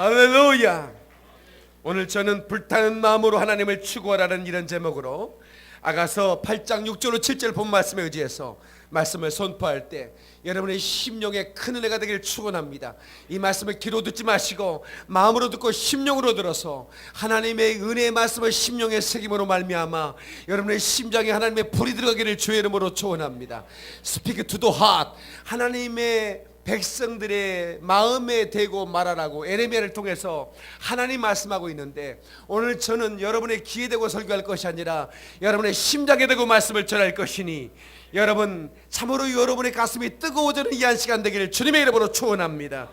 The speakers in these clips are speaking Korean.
할렐루야. 오늘 저는 불타는 마음으로 하나님을 추구하라는 이런 제목으로 아가서 8장 6절로 7절 본 말씀에 의지해서 말씀을 선포할 때 여러분의 심령에 큰 은혜가 되기를 축원합니다. 이 말씀을 귀로 듣지 마시고 마음으로 듣고 심령으로 들어서 하나님의 은혜의 말씀을 심령의 새김으로 말미암아 여러분의 심장에 하나님의 불이 들어가기를 주의 이름으로 축원합니다. Speak to the heart. 하나님의 백성들의 마음에 대고 말하라고 에레미야를 통해서 하나님 말씀하고 있는데, 오늘 저는 여러분의 귀에 대고 설교할 것이 아니라 여러분의 심장에 대고 말씀을 전할 것이니 여러분 참으로 여러분의 가슴이 뜨거워지는 이 한 시간 되기를 주님의 이름으로 축원합니다.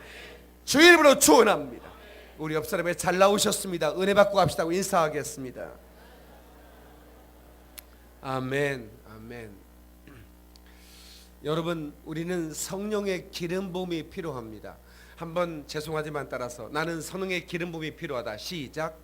주의 이름으로 축원합니다. 우리 옆 사람에 잘 나오셨습니다. 은혜 받고 갑시다고 인사하겠습니다. 아멘. 아멘. 여러분, 우리는 성령의 기름 부음이 필요합니다. 한번 죄송하지만 따라서 나는 성령의 기름 부음이 필요하다. 시작.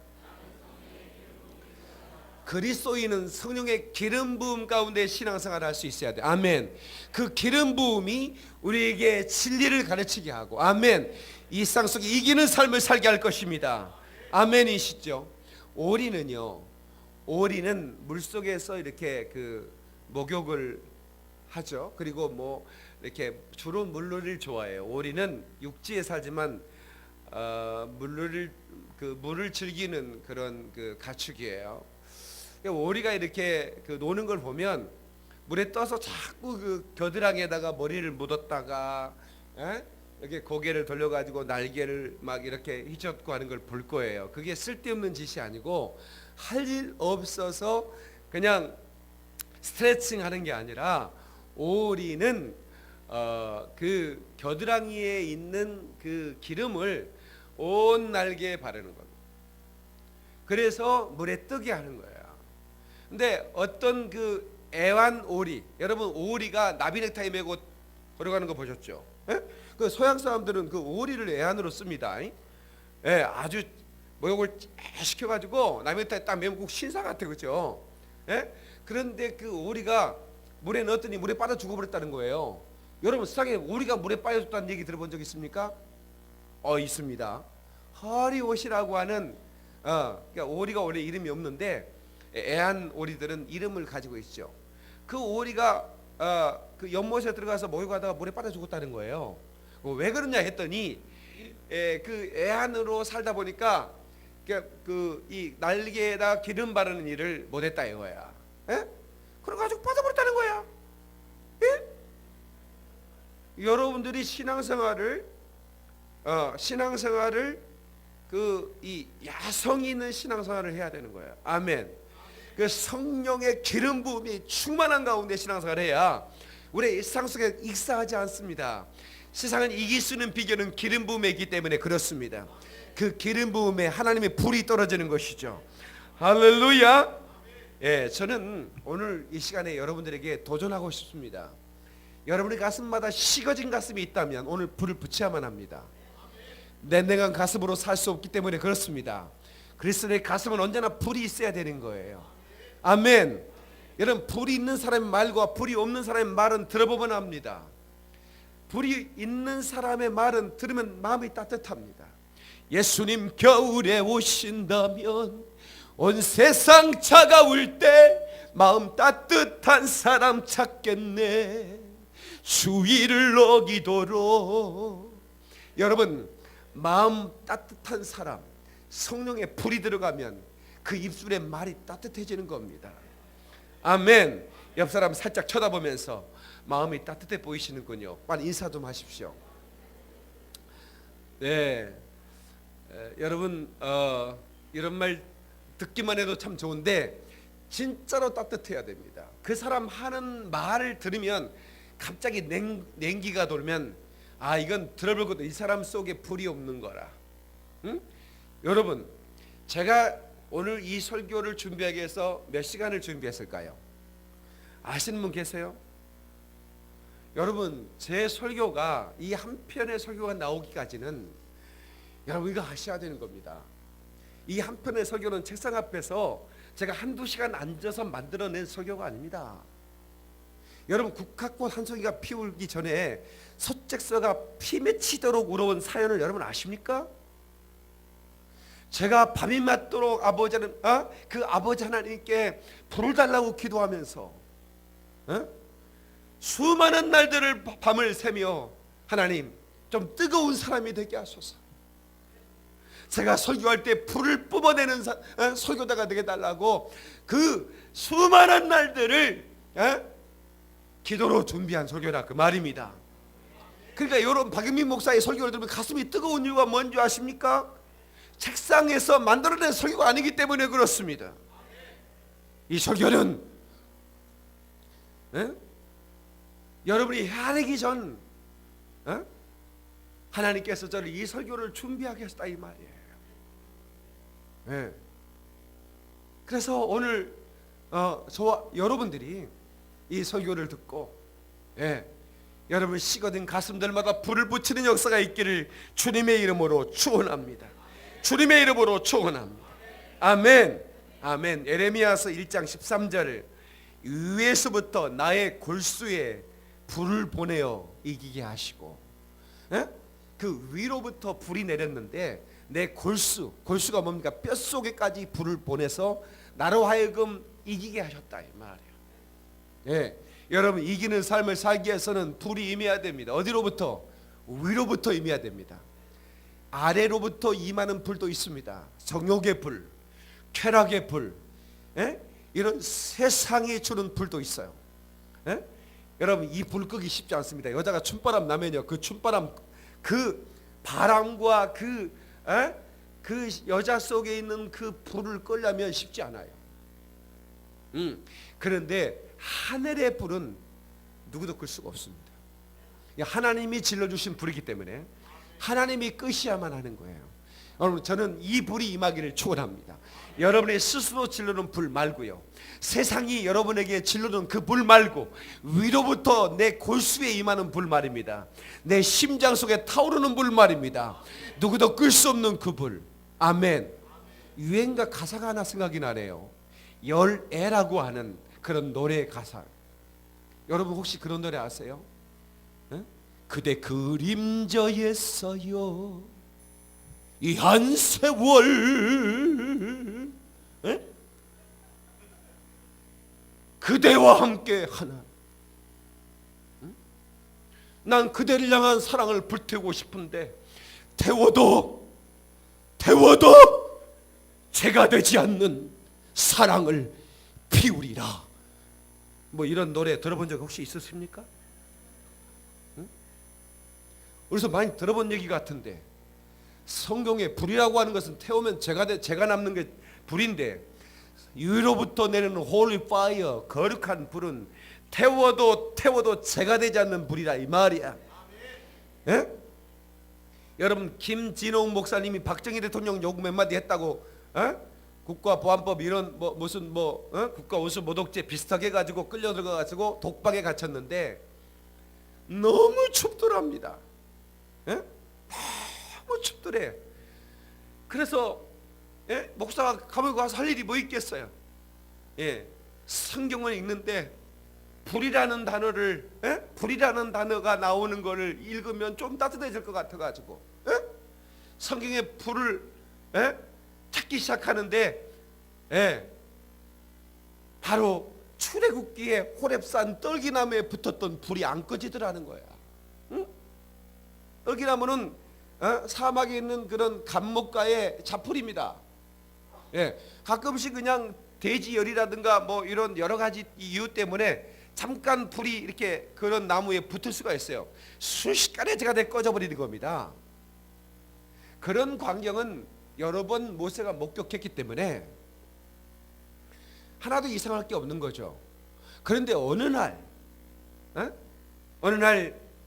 그리스도인은 성령의 기름 부음 가운데 신앙생활을 할 수 있어야 돼. 아멘. 그 기름 부음이 우리에게 진리를 가르치게 하고, 아멘, 이 세상 속에 이기는 삶을 살게 할 것입니다. 아멘이시죠? 오리는요, 오리는 물속에서 이렇게 그 목욕을 하죠. 그리고 뭐 이렇게 주로 물놀이를 좋아해요. 오리는 육지에 살지만 물을 즐기는 그런 그 가축이에요. 오리가 이렇게 그 노는 걸 보면 물에 떠서 자꾸 그 겨드랑이에다가 머리를 묻었다가 이렇게 고개를 돌려가지고 날개를 막 이렇게 휘젓고 하는 걸 볼 거예요. 그게 쓸데없는 짓이 아니고 할 일 없어서 그냥 스트레칭 하는 게 아니라 오리는 그 겨드랑이에 있는 그 기름을 온 날개에 바르는 겁니다. 그래서 물에 뜨게 하는 거예요. 근데 어떤 그 애완오리, 여러분 오리가 나비넥타이 메고 걸어가는 거 보셨죠? 그 서양 사람들은 그 오리를 애완으로 씁니다. 아주 목욕을 시켜가지고 나비넥타이 딱 메고 신사 같아, 그죠? 그런데 그 오리가 물에 넣었더니 물에 빠져 죽어버렸다는 거예요. 여러분, 세상에 오리가 물에 빠져졌다는 얘기 들어본 적 있습니까? 있습니다. 허리옷이라고 하는 그러니까 오리가 원래 이름이 없는데 애완 오리들은 이름을 가지고 있죠. 그 오리가 그 연못에 들어가서 목욕하다가 물에 빠져 죽었다는 거예요. 왜 그러냐 했더니 그 애완으로 살다 보니까 그 이 날개에다 기름 바르는 일을 못했다 이거야. 그래가지고 빠져버렸다는 거야. 여러분들이 신앙생활을 그 이 야성 있는 신앙생활을 해야 되는 거예요. 아멘. 그 성령의 기름 부음이 충만한 가운데 신앙생활을 해야 우리의 일상 속에 익사하지 않습니다. 세상은 이길 수 있는 비결은 기름 부음에 있기 때문에 그렇습니다. 그 기름 부음에 하나님의 불이 떨어지는 것이죠. 할렐루야. 저는 오늘 이 시간에 여러분들에게 도전하고 싶습니다. 여러분의 가슴마다 식어진 가슴이 있다면 오늘 불을 붙여야만 합니다. 냉랭한 가슴으로 살 수 없기 때문에 그렇습니다. 그리스도의 가슴은 언제나 불이 있어야 되는 거예요. 아멘. 여러분, 불이 있는 사람의 말과 불이 없는 사람의 말은 들어보면 합니다. 불이 있는 사람의 말은 들으면 마음이 따뜻합니다. 예수님 겨울에 오신다면 온 세상 차가울 때 마음 따뜻한 사람 찾겠네. 주의를 어기도록. 여러분, 마음 따뜻한 사람, 성령의 불이 들어가면 그 입술에 말이 따뜻해지는 겁니다. 아멘. 옆 사람 살짝 쳐다보면서 마음이 따뜻해 보이시는군요. 빨리 인사 좀 하십시오. 네, 여러분 이런 말 듣기만 해도 참 좋은데 진짜로 따뜻해야 됩니다. 그 사람 하는 말을 들으면 갑자기 냉기가 돌면 이건 들어볼 것도 이 사람 속에 불이 없는 거라. 여러분, 제가 오늘 이 설교를 준비하기 위해서 몇 시간을 준비했을까요? 아시는 분 계세요? 여러분, 제 설교가 이 한 편의 설교가 나오기까지는 여러분 이거 아셔야 되는 겁니다. 이 한 편의 설교는 책상 앞에서 제가 한두 시간 앉아서 만들어낸 설교가 아닙니다. 여러분, 국화꽃 한 송이가 피우기 전에 서책서가 피 맺히도록 울어온 사연을 여러분 아십니까? 제가 밤이 맞도록 그 아버지 하나님께 불을 달라고 기도하면서 수많은 날들을 밤을 새며 하나님 좀 뜨거운 사람이 되게 하소서. 제가 설교할 때 불을 뿜어내는 설교자가 되게 달라고 그 수많은 날들을 기도로 준비한 설교라 그 말입니다. 그러니까 여러분 박영민 목사의 설교를 들으면 가슴이 뜨거운 이유가 뭔지 아십니까? 책상에서 만들어낸 설교가 아니기 때문에 그렇습니다. 이 설교는 여러분이 헤아리기 전 하나님께서 저를 이 설교를 준비하게 했다 이 말이에요. 그래서 오늘 저와 여러분들이 이 설교를 듣고 여러분 식어든 가슴들마다 불을 붙이는 역사가 있기를 주님의 이름으로 축원합니다. 주님의 이름으로 축원합니다. 아멘. 아멘. 예레미야서 1장 13절을 위에서부터 나의 골수에 불을 보내어 이기게 하시고 그 위로부터 불이 내렸는데 내 골수가 뭡니까? 뼛속에까지 불을 보내서 나로 하여금 이기게 하셨다 이 말이에요. 여러분 이기는 삶을 살기 위해서는 불이 임해야 됩니다. 어디로부터? 위로부터 임해야 됩니다. 아래로부터 임하는 불도 있습니다. 정욕의 불, 쾌락의 불, 이런 세상이 주는 불도 있어요. 여러분 이 불 끄기 쉽지 않습니다. 여자가 춤바람 나면요, 그 춤바람 그 바람과 그 여자 속에 있는 그 불을 끌려면 쉽지 않아요. 그런데 하늘의 불은 누구도 끌 수가 없습니다. 하나님이 질러주신 불이기 때문에 하나님이 끄셔야만 하는 거예요. 여러분 저는 이 불이 임하기를 축원합니다. 여러분의 스스로 질르는 불 말고요, 세상이 여러분에게 질르는 그 불 말고 위로부터 내 골수에 임하는 불 말입니다. 내 심장 속에 타오르는 불 말입니다. 누구도 끌 수 없는 그 불. 아멘. 유행가 가사가 하나 생각이 나네요. 열애라고 하는 그런 노래 가사. 여러분 혹시 그런 노래 아세요? 그대 그림자였어요 이 한 세월 그대와 함께 하나. 난 그대를 향한 사랑을 불태우고 싶은데 태워도 죄가 되지 않는 사랑을 피우리라. 뭐 이런 노래 들어본 적 혹시 있으십니까? 그래서 많이 들어본 얘기 같은데 성경에 불이라고 하는 것은 태우면 죄가 남는 게 불인데 위로부터 내리는 holy fire 거룩한 불은 태워도 죄가 되지 않는 불이라 이 말이야. 여러분 김진홍 목사님이 박정희 대통령 요구 몇 마디 했다고 국가보안법 이런 무슨 국가원수모독죄 비슷하게 가지고 끌려 들어가 가지고 독방에 gat혔는데 너무 춥더랍니다. 너무 춥더래. 그래서 목사가 감옥에 가서 할 일이 뭐 있겠어요? 성경을 읽는데 불이라는 단어가 나오는 거를 읽으면 좀 따뜻해질 것 같아가지고 성경에 불을 찾기 시작하는데 바로 출애굽기에 호렙산 떨기나무에 붙었던 불이 안 꺼지더라는 거야. 떨기나무는 사막에 있는 그런 감목가의 자풀입니다. 가끔씩 그냥 돼지열이라든가 뭐 이런 여러 가지 이유 때문에 잠깐 불이 이렇게 그런 나무에 붙을 수가 있어요. 순식간에 제가 꺼져버리는 겁니다. 그런 광경은 여러 번 모세가 목격했기 때문에 하나도 이상할 게 없는 거죠. 그런데 어느 날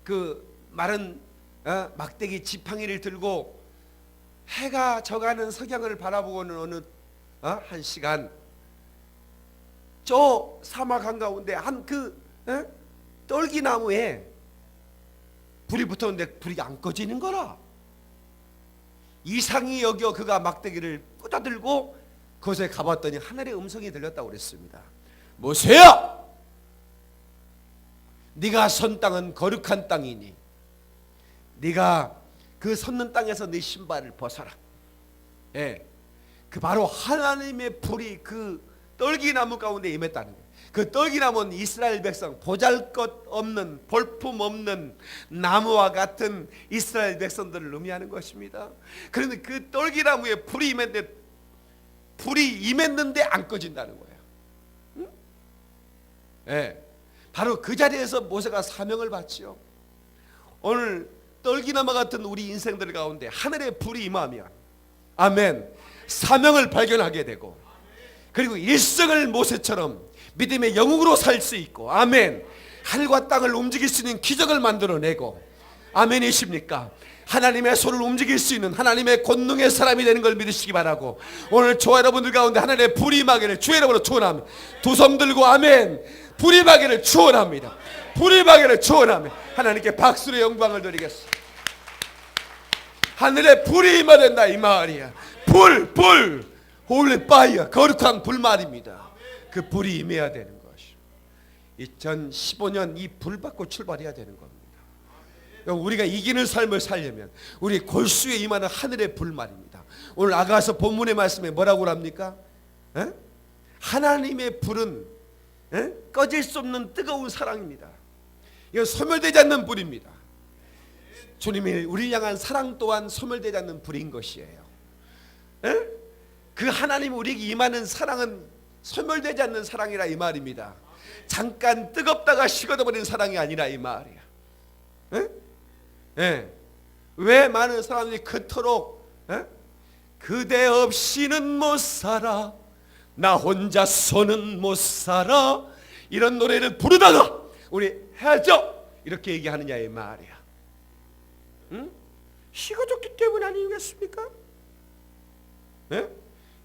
그 마른 막대기 지팡이를 들고 해가 져가는 석양을 바라보고는 어느 한 시간 저 사막 한가운데 한 그 떨기나무에 불이 붙었는데 불이 안 꺼지는 거라. 이상히 여겨 그가 막대기를 꽂아들고 그곳에 가봤더니 하늘의 음성이 들렸다고 그랬습니다. 모세야, 네가 선 땅은 거룩한 땅이니 네가 그 섰는 땅에서 네 신발을 벗어라. 그 바로 하나님의 불이 그 떨기나무 가운데 임했다는 거예요. 그 떨기나무는 이스라엘 백성, 보잘것없는 볼품없는 나무와 같은 이스라엘 백성들을 의미하는 것입니다. 그런데 그 떨기나무에 불이 임했는데 안 꺼진다는 거예요. 응? 네. 바로 그 자리에서 모세가 사명을 받지요. 오늘 떨기나무 같은 우리 인생들 가운데 하늘의 불이 임하면, 아멘, 사명을 발견하게 되고, 그리고 일생을 모세처럼 믿음의 영웅으로 살 수 있고, 아멘, 하늘과 땅을 움직일 수 있는 기적을 만들어내고, 아멘이십니까? 하나님의 손을 움직일 수 있는 하나님의 권능의 사람이 되는 걸 믿으시기 바라고, 오늘 저와 여러분들 가운데 하나님의 불이 임하기를 주의 이름으로 축원합니다. 두 손 들고 아멘, 불이 임하기를 축원합니다. 불이 임하기를 축원합니다. 하나님께 박수의 영광을 드리겠습니다. 하늘에 불이 임해야 된다 이 말이야. 불 홀리 파이어, 거룩한 불 말입니다. 그 불이 임해야 되는 것이 2015년 이 불 받고 출발해야 되는 겁니다. 우리가 이기는 삶을 살려면 우리 골수에 임하는 하늘의 불 말입니다. 오늘 아가서 본문의 말씀에 뭐라고 합니까? 하나님의 불은 꺼질 수 없는 뜨거운 사랑입니다. 이건 소멸되지 않는 불입니다. 주님이 우리를 향한 사랑 또한 소멸되지 않는 불인 것이에요. 그 하나님 우리에게 임하는 사랑은 소멸되지 않는 사랑이라 이 말입니다. 잠깐 뜨겁다가 식어버리는 사랑이 아니라 이 말이야. 왜 많은 사람들이 그토록 그대 없이는 못 살아, 나 혼자서는 못 살아, 이런 노래를 부르다가 우리 헤어져 이렇게 얘기하느냐 이 말이야. 식어졌기 때문 아니겠습니까?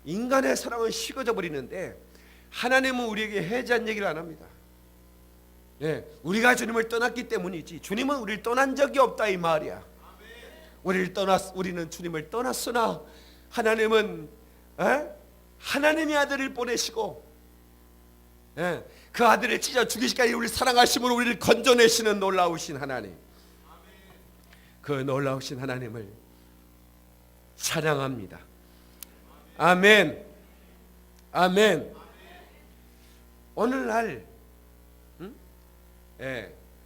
인간의 사랑은 식어져 버리는데 하나님은 우리에게 해제한 얘기를 안 합니다. 우리가 주님을 떠났기 때문이지 주님은 우리를 떠난 적이 없다 이 말이야. 우리는 주님을 떠났으나 하나님은 하나님의 아들을 보내시고 그 아들을 찢어 죽이시기까지 우리를 사랑하심으로 우리를 건져내시는 놀라우신 하나님, 그 놀라우신 하나님을 찬양합니다. 아멘, 아멘. 오늘날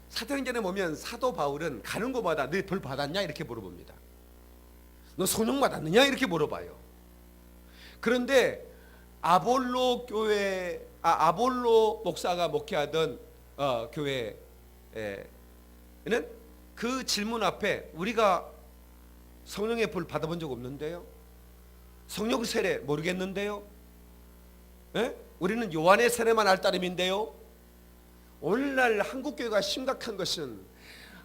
사도행전에 보면 사도 바울은 가는 곳마다 너 벌 받았냐 이렇게 물어봅니다. 너 성령 받았느냐 이렇게 물어봐요. 그런데 아볼로 목사가 목회하던 교회에는 그 질문 앞에 우리가 성령의 불 받아본 적 없는데요, 성령 세례 모르겠는데요, 우리는 요한의 세례만 알 따름인데요. 오늘날 한국교회가 심각한 것은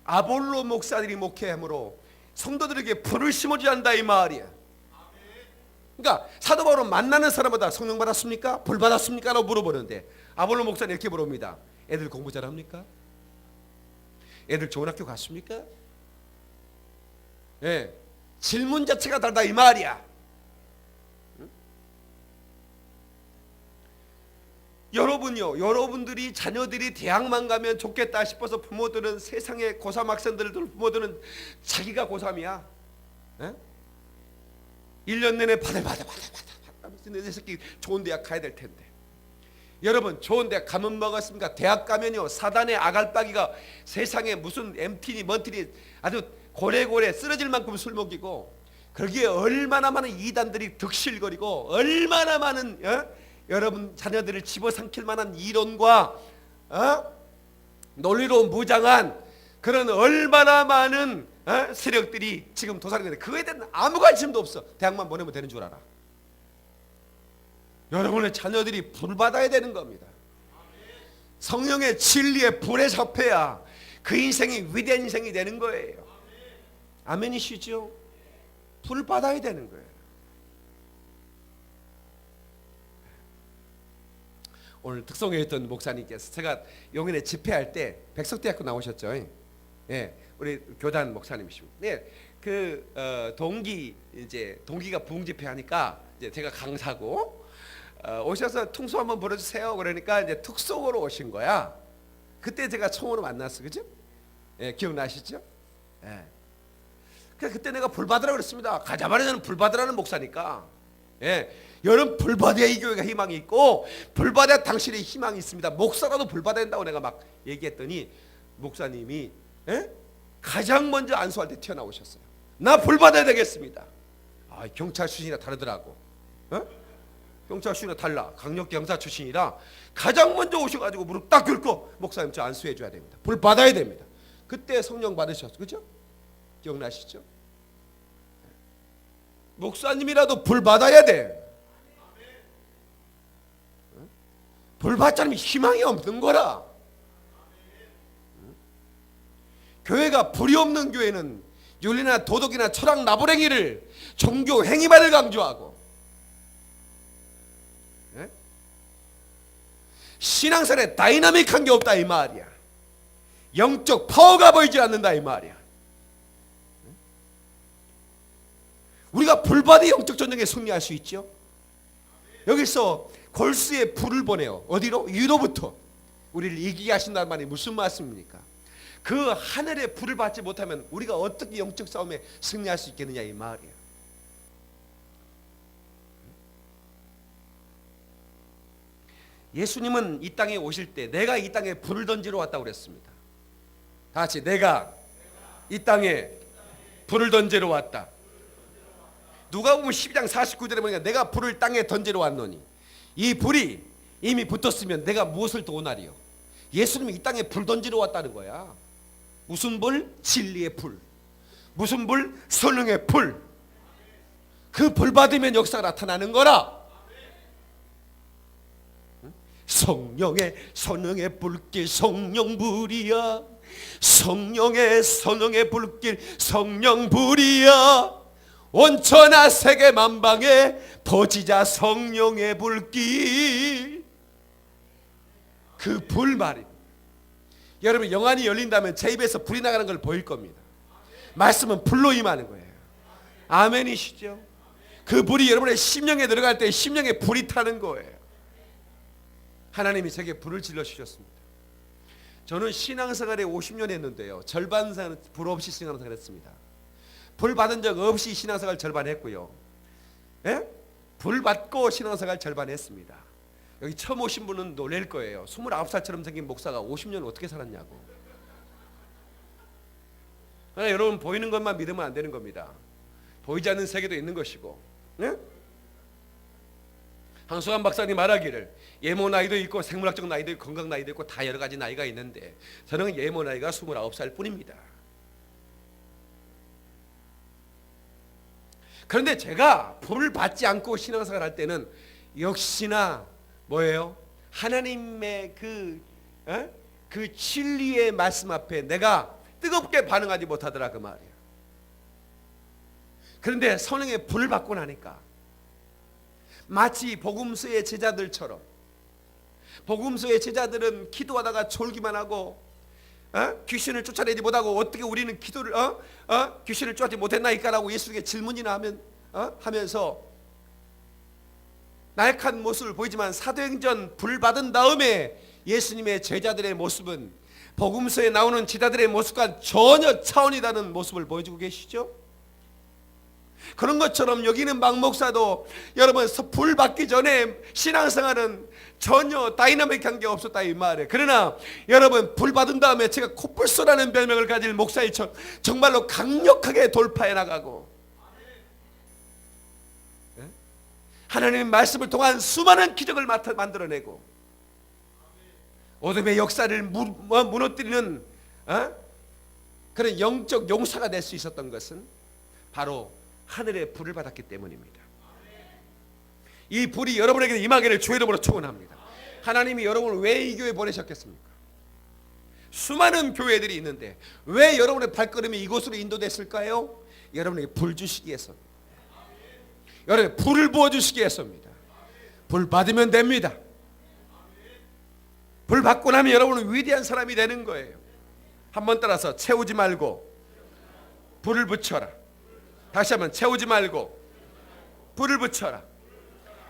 아볼로 목사들이 목회함으로 성도들에게 불을 심어줘야 한다 이 말이야. 그러니까 사도 바울은 만나는 사람마다 성령 받았습니까? 불 받았습니까? 라고 물어보는데 아볼로 목사는 이렇게 물어봅니다. 애들 공부 잘합니까? 애들 좋은 학교 갔습니까? 질문 자체가 다르다 이 말이야. 여러분들이 자녀들이 대학만 가면 좋겠다 싶어서 부모들은 세상의 고3 학생들 부모들은 자기가 고3이야. 1년 내내 받아 내 새끼 좋은 대학 가야 될 텐데. 여러분 좋은 대학 가면 뭐겠습니까? 대학 가면요 사단의 아갈빠기가 세상에 무슨 MT니 먼티니 아주 고래고래 쓰러질 만큼 술 먹이고, 거기에 얼마나 많은 이단들이 득실거리고 얼마나 많은 여러분 자녀들을 집어삼킬 만한 이론과 논리로 무장한 그런 얼마나 많은 세력들이 지금 도사리고 있는데 그거에 대한 아무 관심도 없어. 대학만 보내면 되는 줄 알아. 여러분의 자녀들이 불 받아야 되는 겁니다. 성령의 진리의 불에 접해야 그 인생이 위대한 인생이 되는 거예요. 아멘이시죠? 불 받아야 되는 거예요. 오늘 특성에 있던 목사님께서 제가 용인에 집회할 때 백석대학교 나오셨죠? 우리 교단 목사님이십니다. 동기가 부흥 집회하니까 이제 제가 강사고 오셔서 통수 한번 불어주세요. 그러니까 이제 특송으로 오신 거야. 그때 제가 처음으로 만났어, 그죠? 기억나시죠? 그때 내가 불 받으라고 그랬습니다. 가자마자 저는 불 받으라는 목사니까. 예, 여러분 불 받아야 이 교회가 희망이 있고 불 받아야 당신의 희망이 있습니다. 목사라도 불 받아야 된다고 내가 막 얘기했더니 목사님이 가장 먼저 안수할 때 튀어나오셨어요. 나 불 받아야 되겠습니다. 아, 경찰 출신이라 다르더라고. 경찰 출신이라 달라. 강력 경찰 출신이라 가장 먼저 오셔가지고 무릎 딱 꿇고 목사님 저 안수해 줘야 됩니다. 불 받아야 됩니다. 그때 성령 받으셨어, 그죠? 기억나시죠? 목사님이라도 불 받아야 돼. 불 받자면 희망이 없는 거라. 교회가 불이 없는 교회는 윤리나 도덕이나 철학 나부랭이를 종교 행위만을 강조하고 신앙생활에 다이나믹한 게 없다 이 말이야. 영적 파워가 보이지 않는다 이 말이야. 우리가 불받아 영적 전쟁에 승리할 수 있죠. 여기서 골수에 불을 보내요. 어디로? 유도부터. 우리를 이기게 하신다는 말이 무슨 말씀입니까? 그 하늘의 불을 받지 못하면 우리가 어떻게 영적 싸움에 승리할 수 있겠느냐 이 말이에요. 예수님은 이 땅에 오실 때 내가 이 땅에 불을 던지러 왔다고 그랬습니다. 다 같이 내가 이 땅에 불을 던지러 왔다. 누가복음 12장 49절에 보니까 내가 불을 땅에 던지러 왔노니 이 불이 이미 붙었으면 내가 무엇을 더 원하리요? 예수님이 이 땅에 불 던지러 왔다는 거야. 무슨 불? 진리의 불. 무슨 불? 성령의 불. 그 불 받으면 역사가 나타나는 거라. 성령의 불길 성령불이야. 성령의 불길 성령불이야. 온천하 세계 만방에 퍼지자 성령의 불길. 그 불 말입니다. 여러분 영안이 열린다면 제 입에서 불이 나가는 걸 보일 겁니다. 말씀은 불로 임하는 거예요. 아멘이시죠? 그 불이 여러분의 심령에 들어갈 때 심령에 불이 타는 거예요. 하나님이 제게 불을 질러 주셨습니다. 저는 신앙생활에 50년 했는데요, 절반 불 없이 신앙생활 했습니다. 불 받은 적 없이 신앙생활 절반 했고요, 불 받고 신앙생활 절반 했습니다. 여기 처음 오신 분은 놀랄 거예요. 29살처럼 생긴 목사가 50년 어떻게 살았냐고. 그러나 여러분 보이는 것만 믿으면 안 되는 겁니다. 보이지 않는 세계도 있는 것이고, 한수환 박사님 말하기를 예모 나이도 있고 생물학적 나이도 있고 건강 나이도 있고 다 여러 가지 나이가 있는데 저는 예모 나이가 29살 뿐입니다. 그런데 제가 불을 받지 않고 신앙생활 할 때는 역시나 뭐예요? 하나님의 그 진리의 말씀 앞에 내가 뜨겁게 반응하지 못하더라 그 말이에요. 그런데 성령의 불을 받고 나니까 마치 복음서의 제자들처럼, 복음서의 제자들은 기도하다가 졸기만 하고 귀신을 쫓아내지 못하고 어떻게 우리는 기도를 귀신을 쫓아내지 못했나이까라고 예수에게 질문이나 하면서 나약한 모습을 보이지만 사도행전 불 받은 다음에 예수님의 제자들의 모습은 복음서에 나오는 제자들의 모습과 전혀 차원이 다른 모습을 보여주고 계시죠. 그런 것처럼 여기는 막 목사도 여러분 불 받기 전에 신앙생활은 전혀 다이나믹한 게 없었다 이 말이에요. 그러나 여러분 불 받은 다음에 제가 코뿔소라는 별명을 가질 목사일처럼 정말로 강력하게 돌파해 나가고 하나님의 말씀을 통한 수많은 기적을 만들어내고 어둠의 역사를 무너뜨리는 그런 영적 용사가 될 수 있었던 것은 바로 하늘의 불을 받았기 때문입니다. 이 불이 여러분에게 임하기를 주의 이름으로 축원합니다. 하나님이 여러분을 왜 이 교회에 보내셨겠습니까? 수많은 교회들이 있는데 왜 여러분의 발걸음이 이곳으로 인도됐을까요? 여러분에게 불 주시기 위해서입니다. 여러분에게 불을 부어주시기 위해서입니다. 불 받으면 됩니다. 불 받고 나면 여러분은 위대한 사람이 되는 거예요. 한번 따라서 채우지 말고 불을 붙여라. 다시 한번 채우지 말고 불을 붙여라.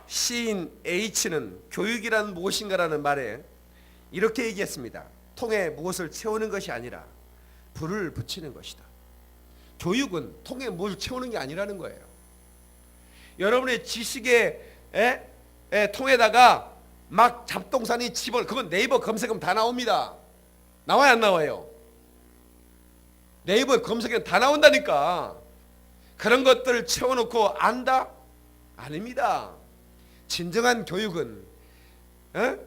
시인 H는 교육이란 무엇인가라는 말에 이렇게 얘기했습니다. 통에 무엇을 채우는 것이 아니라 불을 붙이는 것이다. 교육은 통에 무엇을 채우는 게 아니라는 거예요. 여러분의 지식의 통에다가 막 잡동사니 집어넣어. 그건 네이버 검색하면 다 나옵니다. 나와요 안 나와요? 네이버 검색하면 다 나온다니까. 그런 것들을 채워놓고 안다? 아닙니다. 진정한 교육은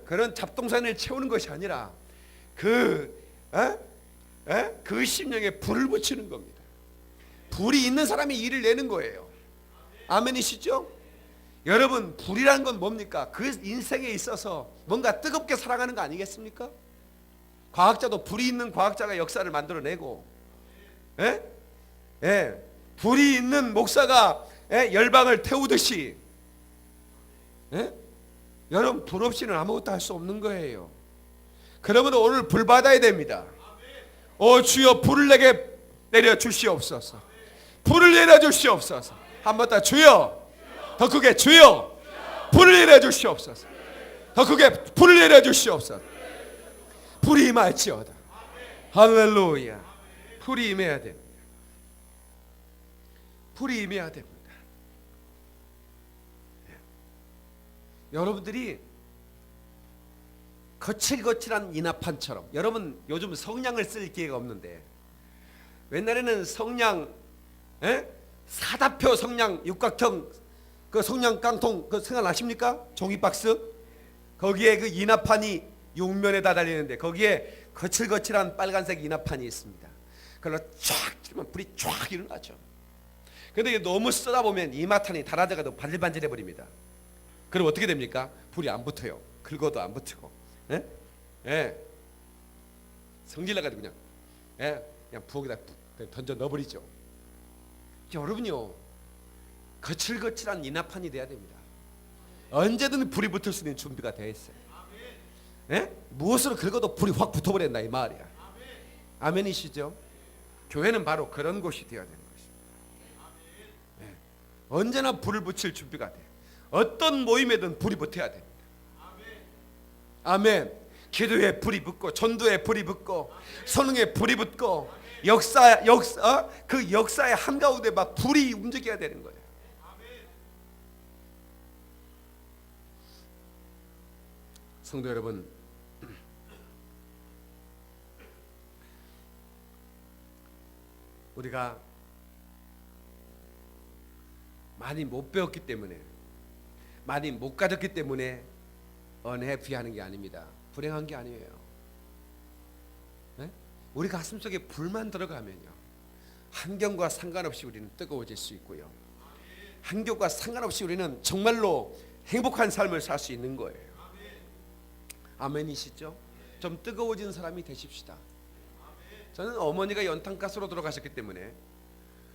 그런 잡동사니를 채우는 것이 아니라 그 심령에 불을 붙이는 겁니다. 불이 있는 사람이 일을 내는 거예요. 아멘이시죠? 여러분, 불이라는 건 뭡니까? 그 인생에 있어서 뭔가 뜨겁게 살아가는 거 아니겠습니까? 과학자도 불이 있는 과학자가 역사를 만들어내고, 불이 있는 목사가 열방을 태우듯이, 여러분, 불 없이는 아무것도 할 수 없는 거예요. 그러므로 오늘 불 받아야 됩니다. 오 주여, 불을 내게 내려 주시옵소서. 불을 내려 주시옵소서. 한번 더 주여, 더 크게 주여, 불을 내려 주시옵소서. 더 크게 불을 내려 주시옵소서. 불이 임할지어다. 할렐루야. 불이 임해야 됩니다. 불이 임해야 됩니다. 여러분들이 거칠거칠한 인화판처럼, 여러분 요즘 성냥을 쓸 기회가 없는데, 옛날에는 성냥, 사다표 성냥 육각형 그 성냥 깡통 그 생각나십니까? 종이박스 거기에 그 인화판이 용면에다 달리는데 거기에 거칠거칠한 빨간색 인화판이 있습니다. 그걸로 쫙 치면 불이 쫙 일어나죠. 근데 너무 쓰다 보면 인화판이 달아져가지고 반질반질해 버립니다. 그럼 어떻게 됩니까? 불이 안 붙어요. 긁어도 안 붙고, 성질나가지고 그냥 부엌에다 던져 넣어버리죠. 여러분요, 거칠거칠한 인화판이 돼야 됩니다. 언제든 불이 붙을 수 있는 준비가 되어 있어요. 무엇으로 긁어도 불이 확 붙어버린다 이 말이야. 아멘이시죠? 교회는 바로 그런 곳이 되어야 되는 것입니다. 언제나 불을 붙일 준비가 돼. 어떤 모임에든 불이 붙어야 됩니다. 아멘. 기도에 불이 붙고, 전도에 불이 붙고, 선흥에 불이 붙고, 그 역사의 한가운데 막 불이 움직여야 되는 거예요. 성도 여러분, 우리가 많이 못 배웠기 때문에, 많이 못 가졌기 때문에 언해피하는 게 아닙니다. 불행한 게 아니에요. 우리 가슴 속에 불만 들어가면요, 환경과 상관없이 우리는 뜨거워질 수 있고요, 환경과 상관없이 우리는 정말로 행복한 삶을 살 수 있는 거예요. 아멘이시죠? 좀 뜨거워진 사람이 되십시다. 저는 어머니가 연탄가스로 돌아가셨기 때문에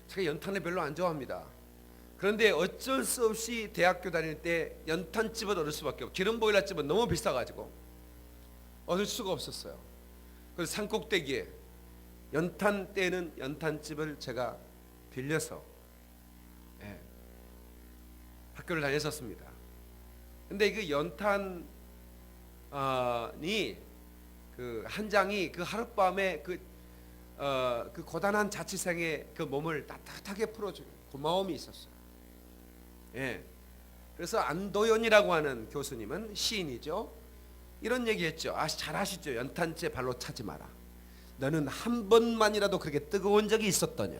제가 연탄을 별로 안 좋아합니다. 그런데 어쩔 수 없이 대학교 다닐 때 연탄집을 얻을 수밖에 없고, 기름보일러집은 너무 비싸가지고 얻을 수가 없었어요. 그래서 산꼭대기에 연탄 때는 연탄집을 제가 빌려서 학교를 다녔었습니다. 근데 그 연탄이 그 한 장이 그 하룻밤에 그 고단한 자취생의 그 몸을 따뜻하게 풀어주는 고마움이 있었어요. 그래서 안도연이라고 하는 교수님은 시인이죠. 이런 얘기했죠. 잘 아시죠? 연탄재 발로 차지 마라. 너는 한 번만이라도 그렇게 뜨거운 적이 있었더냐?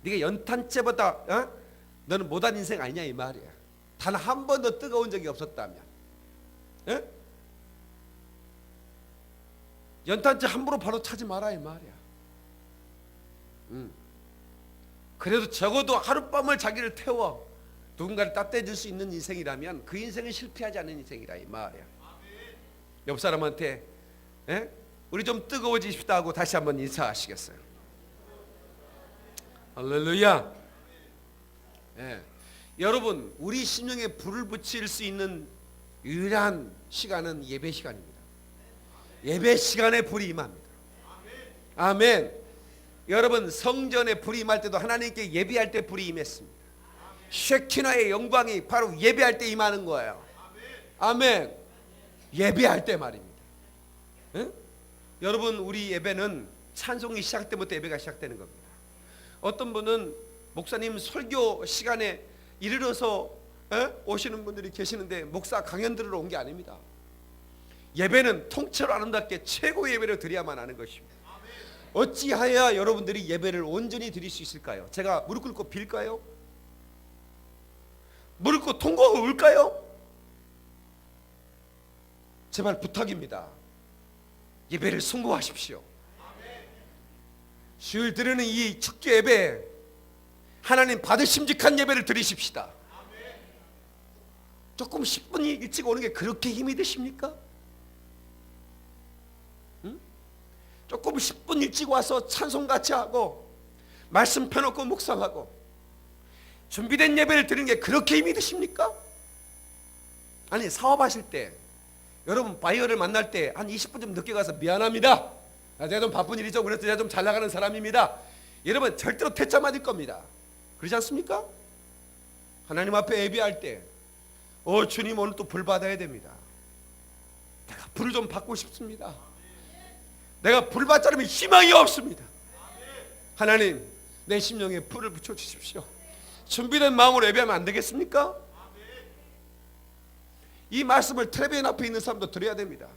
네가 연탄재보다 너는 못한 인생 아니냐 이 말이야. 단 한 번도 뜨거운 적이 없었다면, 연탄재 함부로 바로 차지 마라 이 말이야. 그래도 적어도 하룻밤을 자기를 태워 누군가를 따뜻해 줄 수 있는 인생이라면 그 인생은 실패하지 않는 인생이라 이 말이야. 옆 사람한테 우리 좀 뜨거워지십시다 하고 다시 한번 인사하시겠어요? 할렐루야. 여러분, 우리 심령에 불을 붙일 수 있는 유일한 시간은 예배 시간입니다. 예배 시간에 불이 임합니다. 아멘. 여러분, 성전에 불이 임할 때도 하나님께 예배할 때 불이 임했습니다. 쉐키나의 영광이 바로 예배할 때 임하는 거예요. 아멘. 예배할 때 말입니다. 여러분, 우리 예배는 찬송이 시작 때부터 예배가 시작되는 겁니다. 어떤 분은 목사님 설교 시간에 이르러서 오시는 분들이 계시는데 목사 강연 들으러 온 게 아닙니다. 예배는 통째로 아름답게 최고의 예배를 드려야만 하는 것입니다. 어찌하여야 여러분들이 예배를 온전히 드릴 수 있을까요? 제가 무릎 꿇고 빌까요? 무릎 꿇고 통곡을 울까요? 제발 부탁입니다. 예배를 성공하십시오. 주일 드리는 이 축제 예배, 하나님 받으심직한 예배를 드리십시다. 조금 10분 일찍 오는 게 그렇게 힘이 드십니까? 조금 10분 일찍 와서 찬송같이 하고 말씀 펴놓고 묵상하고 준비된 예배를 드리는 게 그렇게 힘이 드십니까? 아니, 사업하실 때 여러분 바이어를 만날 때 한 20분 좀 늦게 가서 미안합니다, 제가 좀 바쁜 일이죠, 그래서 제가 좀 잘 나가는 사람입니다, 여러분 절대로 퇴짜 맞을 겁니다. 그렇지 않습니까? 하나님 앞에 예배할 때 주님 오늘 또 불 받아야 됩니다. 내가 불을 좀 받고 싶습니다. 내가 불 받지 않으면 희망이 없습니다. 하나님, 내 심령에 불을 붙여주십시오. 준비된 마음으로 예배하면 안 되겠습니까? 이 말씀을 텔레비전 앞에 있는 사람도 들어야 됩니다.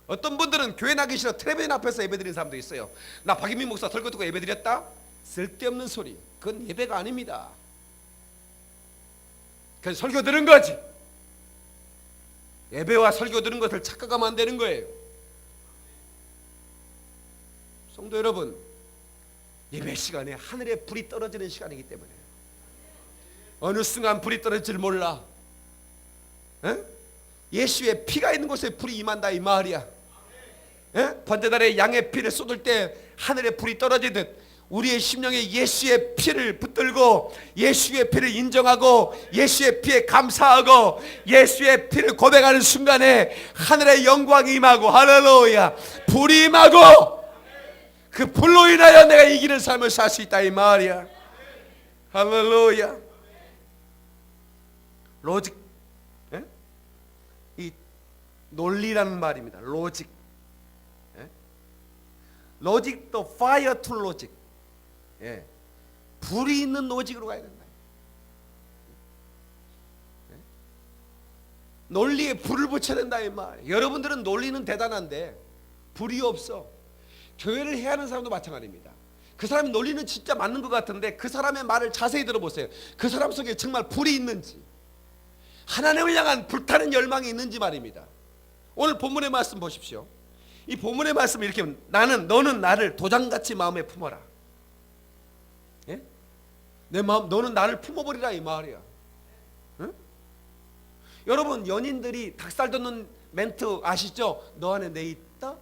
어떤 분들은 교회 나기 싫어 텔레비전 앞에서 예배드리는 사람도 있어요. 나 박인민 목사 설교 듣고 예배드렸다? 쓸데없는 소리. 그건 예배가 아닙니다. 그건 설교 들은 거지. 예배와 설교 들은 것을 착각하면 안 되는 거예요. 성도 여러분, 예배 시간에 하늘에 불이 떨어지는 시간이기 때문에 어느 순간 불이 떨어질 줄 몰라. 예수의 피가 있는 곳에 불이 임한다 이 말이야. 번제단에 양의 피를 쏟을 때 하늘에 불이 떨어지듯 우리의 심령에 예수의 피를 붙들고 예수의 피를 인정하고 예수의 피에 감사하고 예수의 피를 고백하는 순간에 하늘의 영광이 임하고, 할렐루야, 불이 임하고 그 불로 인하여 내가 이기는 삶을 살 수 있다 이 말이야. 할렐루야. 로직, 이 논리라는 말입니다. 로직, 로직 또 fire to logic. 불이 있는 로직으로 가야 된다. 논리에 불을 붙여야 된다 이 말. 여러분들은 논리는 대단한데 불이 없어. 교회를 해야 하는 사람도 마찬가지입니다. 그 사람의 논리는 진짜 맞는 것 같은데 그 사람의 말을 자세히 들어보세요. 그 사람 속에 정말 불이 있는지, 하나님을 향한 불타는 열망이 있는지 말입니다. 오늘 본문의 말씀 보십시오. 이 본문의 말씀이 이렇게, 너는 나를 도장같이 마음에 품어라. 내 마음, 너는 나를 품어버리라 이 말이야. 여러분, 연인들이 닭살 돋는 멘트 아시죠? 너 안에 내 있다?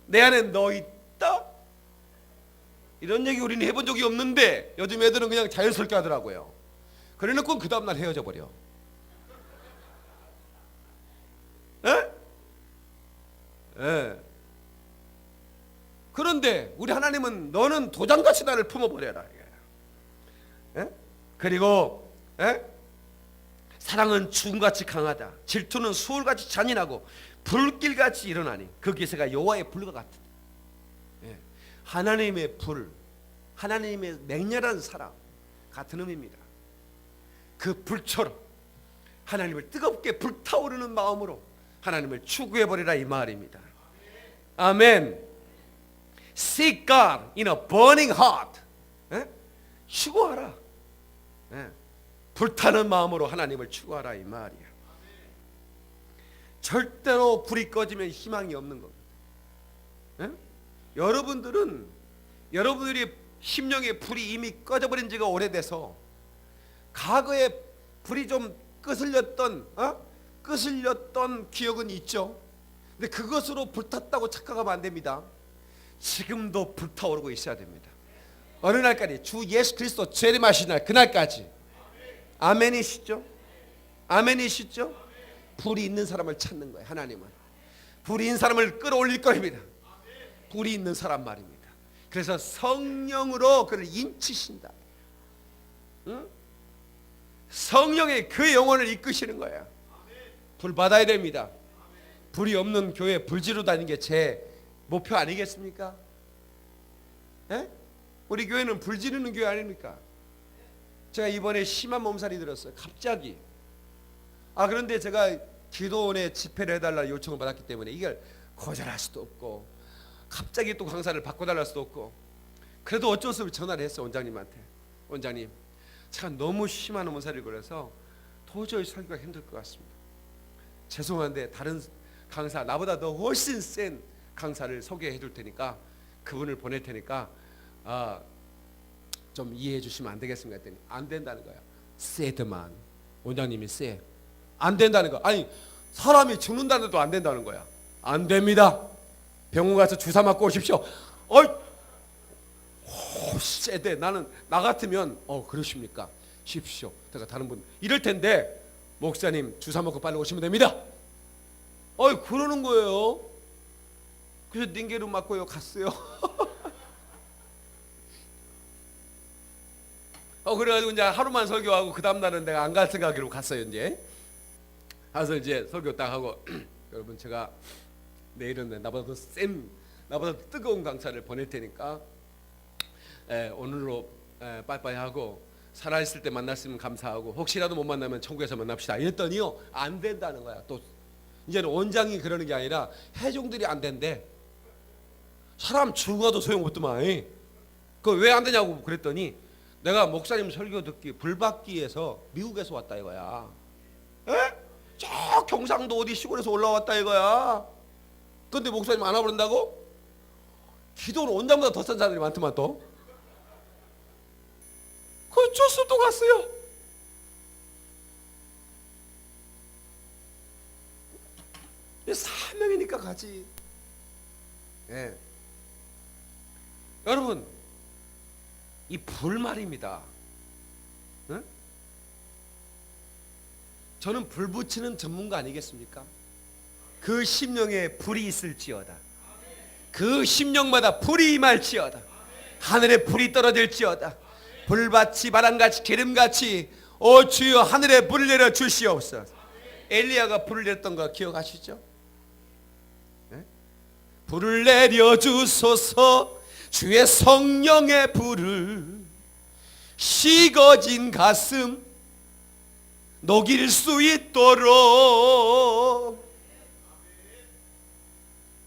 내 안에 너 있다? 이런 얘기 우리는 해본 적이 없는데 요즘 애들은 그냥 자연스럽게 하더라고요. 그래놓고 그 다음날 헤어져 버려. 그런데 우리 하나님은 너는 도장같이 나를 품어버려라. 그리고 사랑은 죽음같이 강하다. 질투는 수월같이 잔인하고 불길같이 일어나니 그 기세가 여호와의 불과 같다. 하나님의 불, 하나님의 맹렬한 사랑 같은 의미입니다. 그 불처럼 하나님을 뜨겁게 불타오르는 마음으로 하나님을 추구해버리라 이 말입니다. 아멘. Seek God in a burning heart. 추구하라. 불타는 마음으로 하나님을 추구하라 이 말이야. 절대로 불이 꺼지면 희망이 없는 겁니다. 여러분들이 심령의 불이 이미 꺼져버린 지가 오래돼서 과거에 불이 좀 끄슬렸던 기억은 있죠. 근데 그것으로 불탔다고 착각하면 안 됩니다. 지금도 불타오르고 있어야 됩니다. 어느 날까지? 주 예수 그리스도 재림하신 날, 그날까지. 아멘이시죠? 아멘이시죠? 불이 있는 사람을 찾는 거예요. 하나님은 불이 있는 사람을 끌어올릴 것입니다. 불이 있는 사람 말입니다. 그래서 성령으로 그를 인치신다. 성령의 그 영혼을 이끄시는 거예요. 불 받아야 됩니다. 불이 없는 교회 불지로 다니는 게 제 목표 아니겠습니까? 우리 교회는 불 지르는 교회 아닙니까? 제가 이번에 심한 몸살이 들었어요. 갑자기. 그런데 제가 기도원에 집회를 해달라 요청을 받았기 때문에 이걸 거절할 수도 없고 갑자기 또 강사를 바꿔달랄 수도 없고, 그래도 어쩔 수 없이 전화를 했어. 원장님한테. 원장님, 제가 너무 심한 몸살이 걸려서 도저히 살기가 힘들 것 같습니다. 죄송한데 다른 강사, 나보다 더 훨씬 센 강사를 소개해 줄 테니까, 그분을 보낼 테니까 좀 이해해 주시면 안 되겠습니까? 했더니 안 된다는 거야. 세드만. 원장님이 세. 안 된다는 거. 아니, 사람이 죽는다는데도 안 된다는 거야. 안 됩니다. 병원 가서 주사 맞고 오십시오. 세대. 나는 나 같으면 그러십니까? 십시오. 내가 다른 분 이럴 텐데, 목사님 주사 먹고 빨리 오시면 됩니다. 그러는 거예요. 그래서 닌게루 맞고요 갔어요. 그래가지고 이제 하루만 설교하고 그 다음 날은 내가 안 갈 생각으로 갔어요. 이제 가서 이제 설교 딱 하고 여러분, 제가 내일은 나보다 더 센, 나보다 더 뜨거운 강사를 보낼 테니까 오늘로 빠이빠이 하고 살아있을 때 만났으면 감사하고 혹시라도 못 만나면 천국에서 만납시다. 이랬더니요, 안 된다는 거야. 또 이제는 원장이 그러는 게 아니라 회종들이 안 된대. 사람 죽어도 소용없더만. 그 왜 안 되냐고 그랬더니, 내가 목사님 설교 듣기 불받기에서 미국에서 왔다 이거야. 저 경상도 어디 시골에서 올라왔다 이거야. 근데 목사님 안 와버린다고? 기도는 원장보다 더 싼 사람들이 많더만 또. 그 주스 또 갔어요. 사명이니까 가지. 여러분, 이 불 말입니다. 저는 불 붙이는 전문가 아니겠습니까? 그 심령에 불이 있을지어다. 그 심령마다 불이 임할지어다. 하늘에 불이 떨어질지어다. 불같이 바람같이 기름같이 주여 하늘에 불을 내려 주시옵소서. 엘리야가 불을 내렸던 거 기억하시죠? 불을 내려 주소서. 주의 성령의 불을 식어진 가슴 녹일 수 있도록.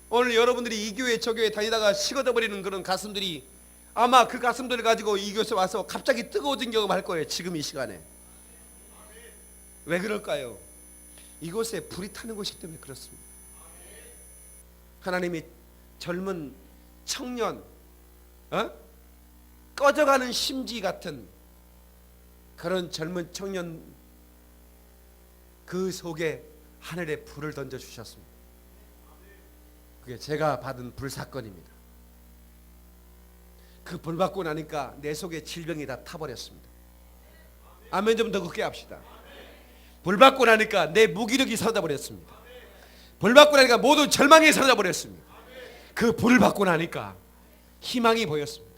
오늘 여러분들이 이 교회 저 교회 다니다가 식어져 버리는 그런 가슴들이, 아마 그 가슴들을 가지고 이 교회에 와서 갑자기 뜨거워진 경험할 거예요. 지금 이 시간에. 왜 그럴까요? 이곳에 불이 타는 곳이기 때문에 그렇습니다. 하나님이 젊은 청년, 꺼져가는 심지 같은 그런 젊은 청년, 그 속에 하늘에 불을 던져 주셨습니다. 그게 제가 받은 불 사건입니다. 그 불 받고 나니까 내 속에 질병이 다 타버렸습니다. 아멘. 좀 더 크게 합시다. 불 받고 나니까 내 무기력이 사라져 버렸습니다. 불 받고 나니까 모든 절망이 사라져 버렸습니다. 그 불을 받고 나니까 희망이 보였습니다.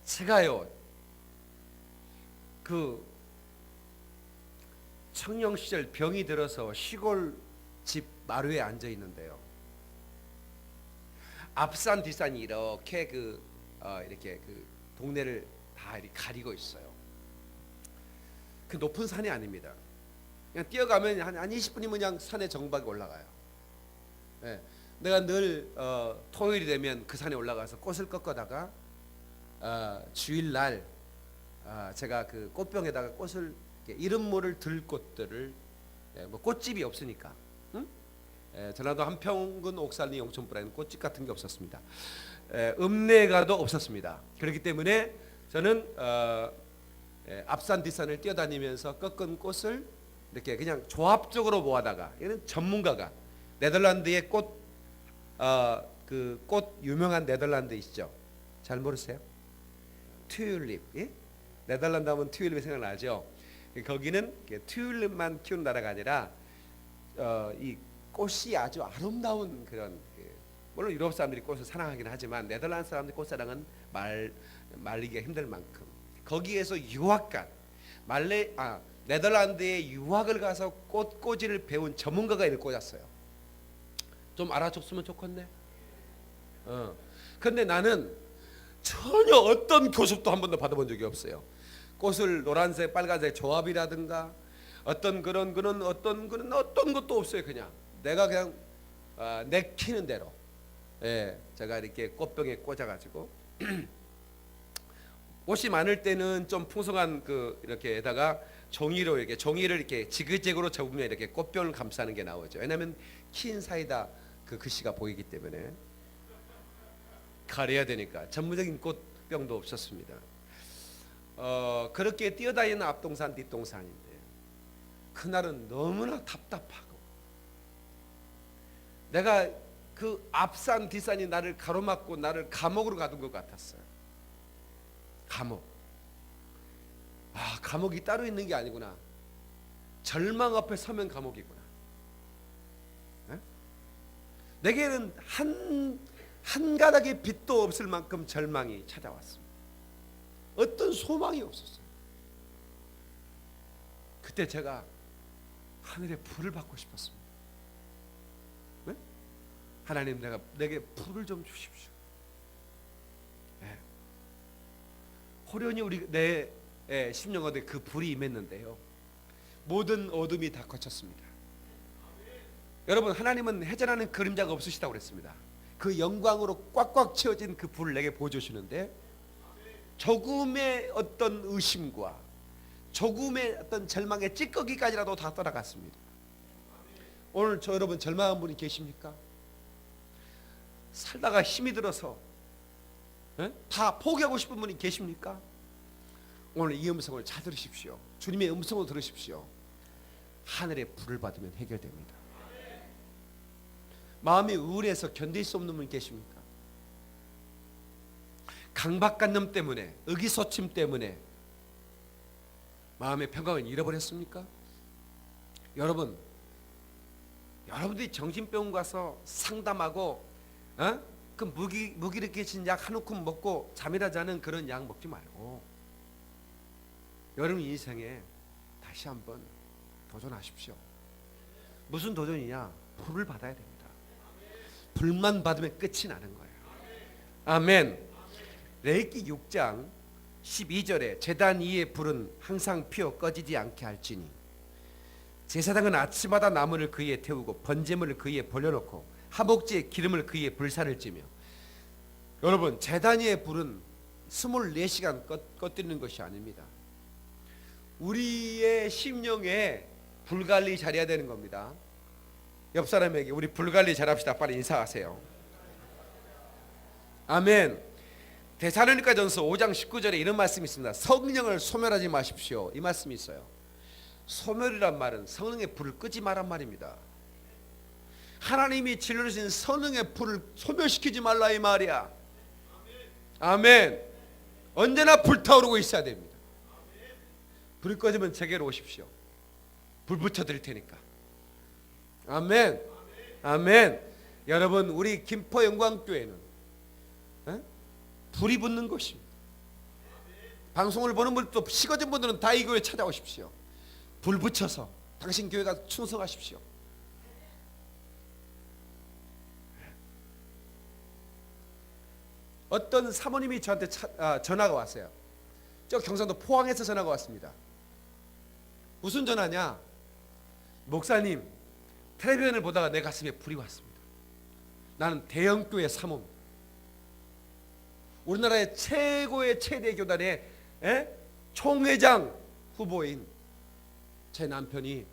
제가요, 그 청년 시절 병이 들어서 시골 집 마루에 앉아 있는데요, 앞산 뒷산이 이렇게 이렇게 그 동네를 다 이렇게 가리고 있어요. 그 높은 산이 아닙니다. 그냥 뛰어가면 한 20분이면 그냥 산의 정박에 올라가요. 내가 늘 토요일이 되면 그 산에 올라가서 꽃을 꺾어다가 주일날 제가 그 꽃병에다가 꽃을 이름 모를 들꽃들을, 뭐 꽃집이 없으니까, 전라도 한평군 옥산리 영천불에는 꽃집 같은 게 없었습니다. 읍내가도 없었습니다. 그렇기 때문에 저는 앞산 뒷산을 뛰어다니면서 꺾은 꽃을 이렇게 그냥 조합적으로 모아다가, 이는 전문가가 네덜란드의 그 꽃 유명한 네덜란드 있죠? 잘 모르세요? 튤립. 네덜란드 하면 튤립이 생각나죠? 거기는 튤립만 키우는 나라가 아니라 이 꽃이 아주 아름다운 그런, 물론 유럽 사람들이 꽃을 사랑하긴 하지만 네덜란드 사람들이 꽃사랑은 말리기가 힘들 만큼, 거기에서 유학간 네덜란드에 유학을 가서 꽃꽂이를 배운 전문가가 이를 꽂았어요. 좀 알아줬으면 좋겠네. 그런데 나는 전혀 어떤 교습도 한 번도 받아본 적이 없어요. 꽃을 노란색, 빨간색 조합이라든가 어떤 그런 어떤 것도 없어요. 그냥 내가 그냥 내키는 대로, 제가 이렇게 꽃병에 꽂아가지고 옷이 많을 때는 좀 풍성한 이렇게다가 종이를 이렇게 지그재그로 접으면 이렇게 꽃병을 감싸는 게 나오죠. 왜냐하면 킨 사이다 그 글씨가 보이기 때문에 가려야 되니까 전문적인 꽃병도 없었습니다. 그렇게 뛰어다니는 앞동산 뒷동산인데 그날은 너무나 답답하고 내가 그 앞산 뒷산이 나를 가로막고 나를 감옥으로 가둔 것 같았어요. 감옥. 감옥이 따로 있는 게 아니구나. 절망 앞에 서면 감옥이구나. 내게는 한 가닥의 빛도 없을 만큼 절망이 찾아왔습니다. 어떤 소망이 없었어요. 그때 제가 하늘의 불을 받고 싶었습니다. 네? 하나님, 내게 불을 좀 주십시오. 호련히 내 심령 가운데 그 불이 임했는데요, 모든 어둠이 다 거쳤습니다. 여러분, 하나님은 해전하는 그림자가 없으시다고 그랬습니다. 그 영광으로 꽉꽉 채워진 그 불을 내게 보여주시는데 조금의 어떤 의심과 조금의 어떤 절망의 찌꺼기까지라도 다 떠나갔습니다. 오늘 여러분 절망한 분이 계십니까? 살다가 힘이 들어서 다 포기하고 싶은 분이 계십니까? 오늘 이 음성을 잘 들으십시오. 주님의 음성을 들으십시오. 하늘의 불을 받으면 해결됩니다. 마음이 우울해서 견딜 수 없는 분 계십니까? 강박관념 때문에, 의기소침 때문에 마음의 평강을 잃어버렸습니까? 여러분들이 정신병원 가서 상담하고 그 무기력해진 약 한 움큼 먹고 잠이나 자는 그런 약 먹지 말고 여러분 인생에 다시 한번 도전하십시오. 무슨 도전이냐? 불을 받아야 됩니다. 불만 받으면 끝이 나는 거예요. 아멘. 레위기 6장 12절에 제단 위의 불은 항상 피어 꺼지지 않게 할지니 제사장은 아침마다 나무를 그 위에 태우고 번제물을 그 위에 벌려놓고 하복지에 기름을 그 위에 불사를 찌며. 여러분, 제단 위의 불은 24시간 꺼뜨리는 것이 아닙니다. 우리의 심령에 불관리 잘해야 되는 겁니다. 옆 사람에게 우리 불관리 잘합시다. 빨리 인사하세요. 아멘. 데살로니가전서 5장 19절에 이런 말씀이 있습니다. 성령을 소멸하지 마십시오. 이 말씀이 있어요. 소멸이란 말은 성령의 불을 끄지 말란 말입니다. 하나님이 질러주신 성령의 불을 소멸시키지 말라 이 말이야. 아멘. 언제나 불타오르고 있어야 됩니다. 불이 꺼지면 제게로 오십시오. 불 붙여드릴 테니까. 아멘. 아멘. 여러분, 우리 김포 영광교회는 불이 붙는 것입니다. 방송을 보는 분들도 식어진 분들은 다 이 교회 찾아오십시오. 불 붙여서 당신 교회가 충성하십시오. 어떤 사모님이 저한테 전화가 왔어요. 저 경상도 포항에서 전화가 왔습니다. 무슨 전화냐? 목사님, 텔레비전을 보다가 내 가슴에 불이 왔습니다. 나는 대형교회 사모입니다. 우리나라의 최고의 최대 교단의 총회장 후보인 제 남편이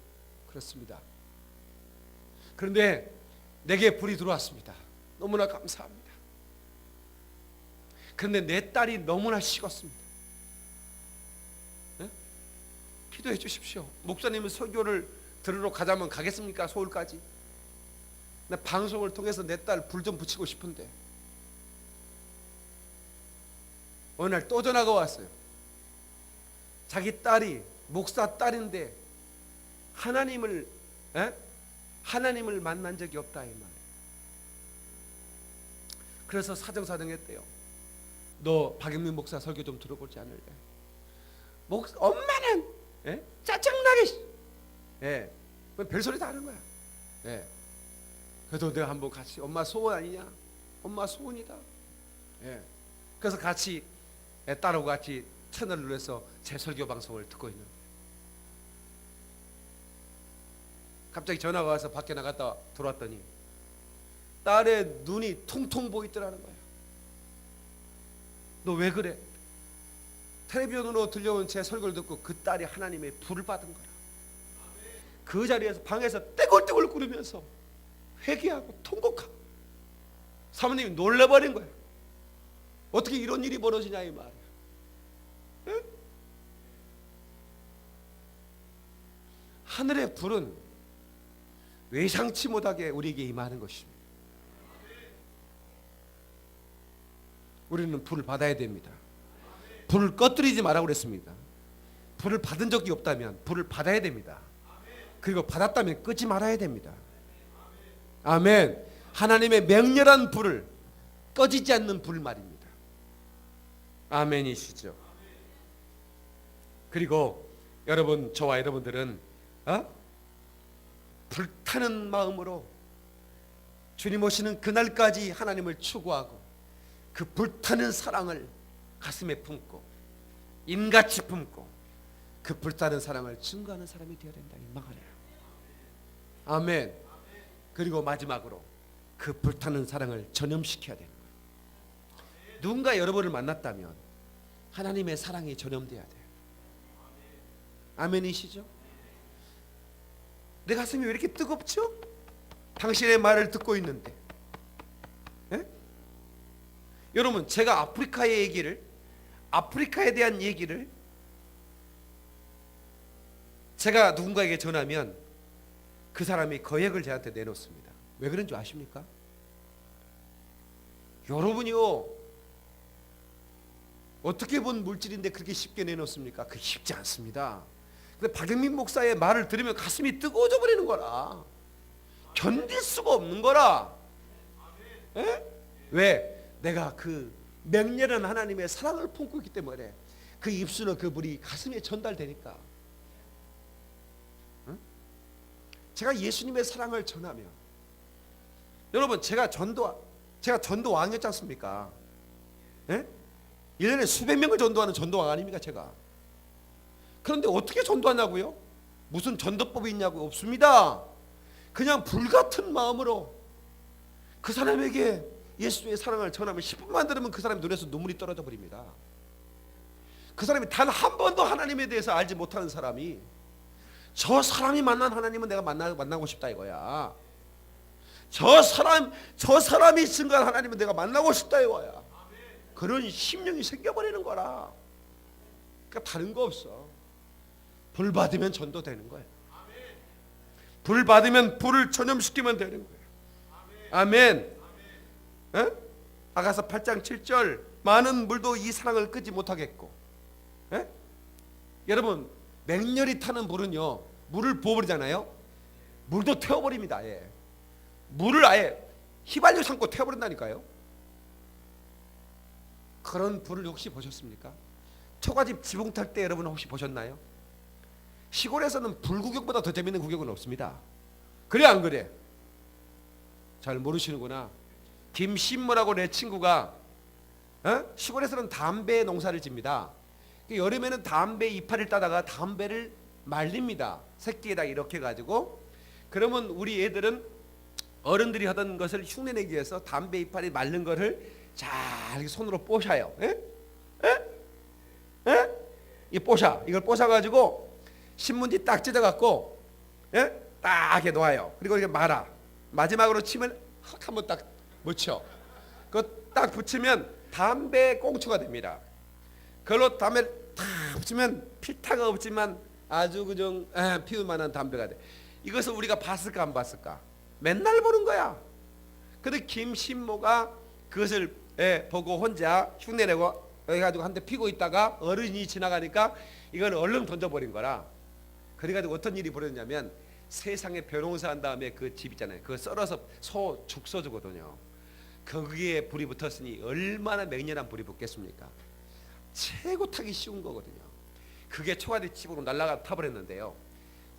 그렇습니다. 그런데 내게 불이 들어왔습니다. 너무나 감사합니다. 그런데 내 딸이 너무나 식었습니다. 기도해 주십시오. 목사님은 설교를 들으러 가자면 가겠습니까? 서울까지. 나 방송을 통해서 내 딸 불 좀 붙이고 싶은데. 어느 날 또 전화가 왔어요. 자기 딸이 목사 딸인데 하나님을 만난 적이 없다 이 말이에요. 그래서 사정사정했대요. 너 박영민 목사 설교 좀 들어보지 않을래? 엄마는 짜증나게 별소리 다 하는 거야. 그래도 내가 한번 같이, 엄마 소원 아니냐? 엄마 소원이다. 예. 그래서 같이 딸하고 같이 채널을 눌러서 제 설교 방송을 듣고 있는. 갑자기 전화가 와서 밖에 나갔다 들어왔더니 딸의 눈이 통통 보이더라는 거야. 너 왜 그래? 텔레비전으로 들려온 제 설교를 듣고 그 딸이 하나님의 불을 받은 거야. 그 자리에서 방에서 떼굴떼굴 구르면서 회개하고 통곡하고 사모님이 놀라버린 거야. 어떻게 이런 일이 벌어지냐 이 말이야. 응? 하늘의 불은 외상치 못하게 우리에게 임하는 것입니다. 우리는 불을 받아야 됩니다. 불을 꺼뜨리지 말라고 그랬습니다. 불을 받은 적이 없다면 불을 받아야 됩니다. 그리고 받았다면 끄지 말아야 됩니다. 아멘. 하나님의 맹렬한 불을 꺼지지 않는 불 말입니다. 아멘이시죠. 그리고 여러분, 저와 여러분들은 불타는 마음으로 주님 오시는 그날까지 하나님을 추구하고 그 불타는 사랑을 가슴에 품고 인같이 품고 그 불타는 사랑을 증거하는 사람이 되어야 된다 이 말이에요. 아멘. 그리고 마지막으로 그 불타는 사랑을 전염시켜야 되는 거예요. 누군가 여러분을 만났다면 하나님의 사랑이 전염돼야 돼요. 아멘이시죠? 내 가슴이 왜 이렇게 뜨겁죠? 당신의 말을 듣고 있는데. 예? 여러분, 제가 아프리카에 대한 얘기를 제가 누군가에게 전하면 그 사람이 거액을 저한테 내놓습니다. 왜 그런 줄 아십니까? 여러분이요, 어떻게 본 물질인데 그렇게 쉽게 내놓습니까? 그게 쉽지 않습니다. 근데 박영민 목사의 말을 들으면 가슴이 뜨거워져 버리는 거라. 견딜 수가 없는 거라. 에? 왜? 내가 그 맹렬한 하나님의 사랑을 품고 있기 때문에 그 입술로 그 불이 가슴에 전달되니까. 응? 제가 예수님의 사랑을 전하면, 여러분, 제가 전도왕이었지 않습니까? 예? 1년에 수백 명을 전도하는 전도왕 아닙니까 제가? 그런데 어떻게 전도하냐고요? 무슨 전도법이 있냐고? 없습니다. 그냥 불같은 마음으로 그 사람에게 예수의 사랑을 전하면 10분만 들으면 그 사람의 눈에서 눈물이 떨어져 버립니다. 그 사람이 단 한 번도 하나님에 대해서 알지 못하는 사람이 저 사람이 만난 하나님은 내가 만나고 싶다 이거야. 저 사람이 증거한 하나님은 내가 만나고 싶다 이거야. 그런 심령이 생겨버리는 거라. 그러니까 다른 거 없어. 불 받으면 전도되는 거예요. 불 받으면 불을 전염시키면 되는 거예요. 아멘. 에? 아가서 8장 7절 많은 물도 이 사랑을 끄지 못하겠고. 에? 여러분, 맹렬히 타는 불은요, 물을 부어버리잖아요. 물도 태워버립니다. 예. 물을 아예 휘발유 삼고 태워버린다니까요. 그런 불을 혹시 보셨습니까? 초가집 지붕 탈 때 여러분 혹시 보셨나요? 시골에서는 불구경보다 더 재밌는 구경은 없습니다. 그래 안 그래? 잘 모르시는구나. 김신모라고 내 친구가 시골에서는 담배 농사를 집니다. 여름에는 담배 이파리를 따다가 담배를 말립니다. 새끼에다 이렇게 가지고. 그러면 우리 애들은 어른들이 하던 것을 흉내내기 위해서 담배 이파리 말른 거를 잘 손으로 뽀셔요. 이 뽀샤, 이걸 뽀셔가지고 신문지 딱 찢어갖고 딱 이렇게 놓아요. 그리고 이렇게 말아. 마지막으로 침을 확 한번 딱 묻혀. 그거 딱 붙이면 담배 꽁초가 됩니다. 그걸로 담배를 탁 붙이면 필타가 없지만 아주 그냥 피울 만한 담배가 돼. 이것을 우리가 봤을까 안 봤을까? 맨날 보는 거야. 근데 김신모가 그것을 보고 혼자 흉내내고 해가지고 한 대 피고 있다가 어른이 지나가니까 이걸 얼른 던져버린 거라. 그래가지고 어떤 일이 벌어졌냐면 세상에 벼농사 한 다음에 그 집 있잖아요. 그거 썰어서 죽 써주거든요. 거기에 불이 붙었으니 얼마나 맹렬한 불이 붙겠습니까? 최고 타기 쉬운 거거든요. 그게 초가지 지붕으로 날아가 타버렸는데요.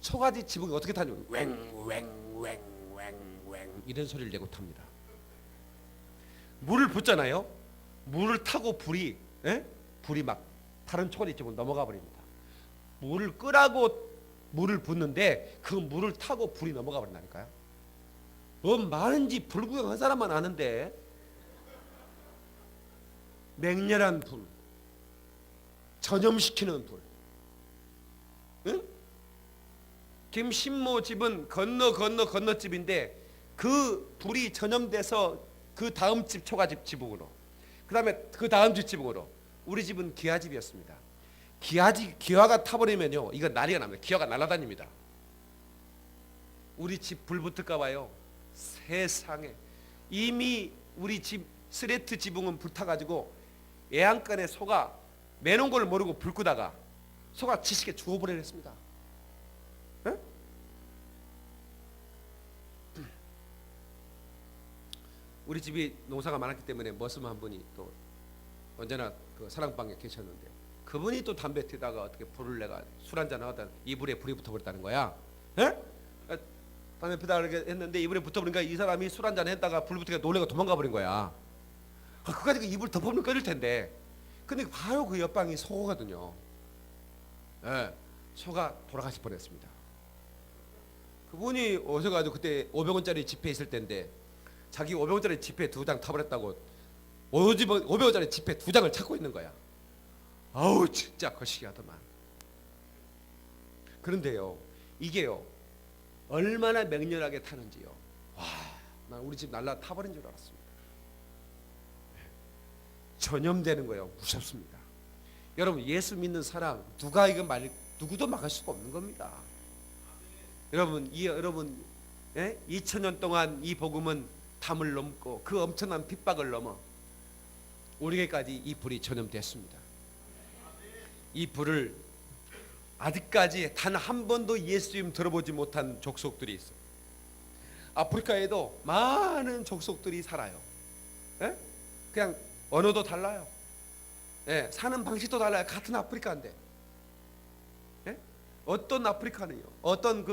초가지 지붕이 어떻게 타냐면 웽웽웽웽웽 이런 소리를 내고 탑니다. 물을 붓잖아요. 물을 타고 불이 불이 막 다른 초가지 쪽으로 넘어가 버립니다. 물을 끄라고 물을 붓는데 그 물을 타고 불이 넘어가 버린다니까요. 뭐 많은지 불구경한 사람만 아는데 맹렬한 불, 전염시키는 불. 응? 김신모 집은 건너 집인데 그 불이 전염돼서 그 다음 집 초가집 지붕으로, 그 다음에 그 다음 집 지붕으로. 우리 집은 기와집이었습니다. 기와가 타버리면요, 이거 난리가 납니다. 기와가 날아다닙니다. 우리 집 불 붙을까 봐요. 세상에. 이미 우리 집 스레트 지붕은 불타가지고 애양간에 소가 매놓은 걸 모르고 불 끄다가 소가 지식에 죽어버렸습니다. 에? 우리 집이 농사가 많았기 때문에 머슴 한 분이 또 언제나 그 사랑방에 계셨는데, 그분이 또 담배 피다가 어떻게 불을 내가 술 한잔 하다 이불에 불이 붙어버렸다는 거야. 에? 담배 피다 이렇게 했는데 이불에 붙어버리니까 이 사람이 술 한잔 했다가 불 붙으니까 놀래가 도망가 버린 거야. 그까지 그 이불 덮으면 꺼질 텐데, 근데 바로 그 옆방이 소거든요. 예, 소가 돌아가실 뻔했습니다. 그분이 오셔가지고 그때 500원짜리 지폐 있을 때인데 자기 500원짜리 지폐 2장 타버렸다고 500원짜리 지폐 2장을 찾고 있는 거야. 아우 진짜 거시기하더만. 그런데요, 이게요 얼마나 맹렬하게 타는지요. 와, 난 우리 집 날라 타버린 줄 알았습니다. 전염되는 거예요. 무섭습니다. 여러분, 예수 믿는 사람 누가 이거 누구도 막을 수가 없는 겁니다. 여러분, 2000년 동안 이 복음은 담을 넘고 그 엄청난 핍박을 넘어 우리에게까지 이 불이 전염됐습니다. 이 불을 아직까지 단 한 번도 예수님 들어보지 못한 족속들이 있어요. 아프리카에도 많은 족속들이 살아요. 그냥 언어도 달라요. 사는 방식도 달라요. 같은 아프리카인데. 어떤 아프리카는요, 어떤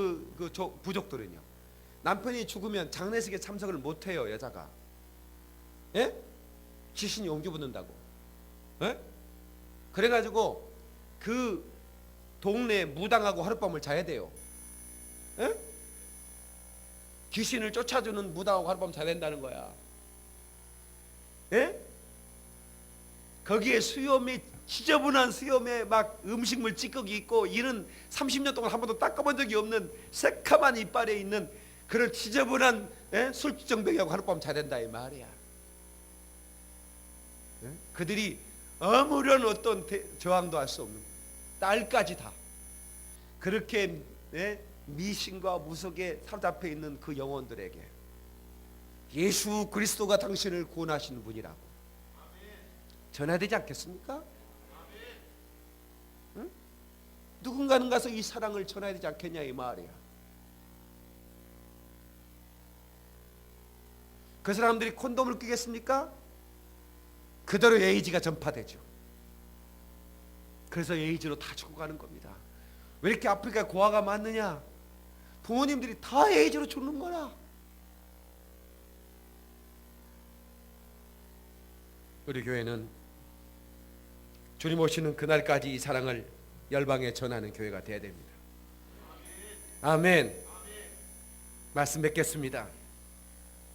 부족들은요, 남편이 죽으면 장례식에 참석을 못해요. 여자가. 귀신이 옮겨붙는다고. 그래가지고 그 동네 무당하고 하룻밤을 자야 돼요. 귀신을 쫓아주는 무당하고 하룻밤 자야 된다는 거야. 거기에 수염이 지저분한 수염에 막 음식물 찌꺼기 있고, 이는 30년 동안 한 번도 닦아본 적이 없는 새카만 이빨에 있는 그런 지저분한 술주정뱅이하고 하룻밤 자야 된다 이 말이야. 그들이 아무런 어떤 저항도 할 수 없는 딸까지 다 그렇게 미신과 무속에 사로잡혀 있는 그 영혼들에게 예수 그리스도가 당신을 구원하시는 분이라고 전해야 되지 않겠습니까? 응? 누군가는 가서 이 사랑을 전해야 되지 않겠냐 이 말이야. 그 사람들이 콘돔을 끼겠습니까? 그대로 에이즈가 전파되죠. 그래서 에이즈로 다 죽어가는 겁니다. 왜 이렇게 아프리카에 고아가 많느냐? 부모님들이 다 에이즈로 죽는 거라. 우리 교회는 주님 오시는 그날까지 이 사랑을 열방에 전하는 교회가 되어야 됩니다. 아멘. 말씀 맺겠습니다.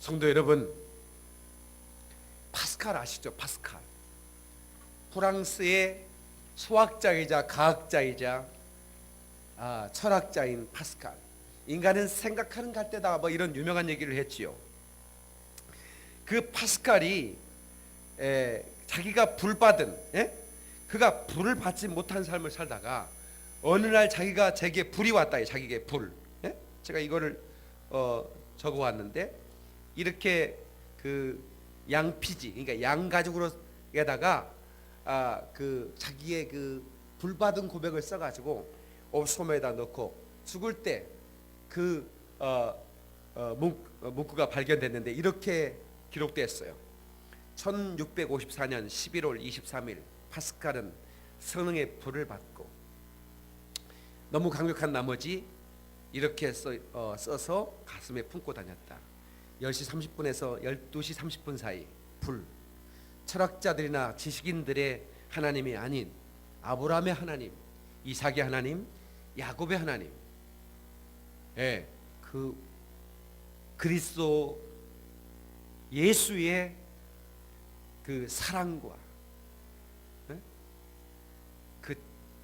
성도 여러분, 파스칼 아시죠? 파스칼. 프랑스의 수학자이자 과학자이자 철학자인 파스칼. 인간은 생각하는 갈대다, 뭐 이런 유명한 얘기를 했지요. 그 파스칼이 자기가 불받은, 그가 불을 받지 못한 삶을 살다가 어느 날 자기에게 불이 왔다. 자기에게 불. 제가 이거를 적어 왔는데, 이렇게 그 양피지, 그러니까 양 가죽으로에다가 그 자기의 그 불받은 고백을 써가지고 옵소매에다 넣고 죽을 때 그 문구가 발견됐는데 이렇게 기록됐어요. 1654년 11월 23일 파스칼은 성령의 불을 받고 너무 강력한 나머지 이렇게 써서 가슴에 품고 다녔다. 10시 30분에서 12시 30분 사이 불. 철학자들이나 지식인들의 하나님이 아닌 아브라함의 하나님, 이삭의 하나님, 야곱의 하나님, 그 그리스도 예수의 그 사랑과 그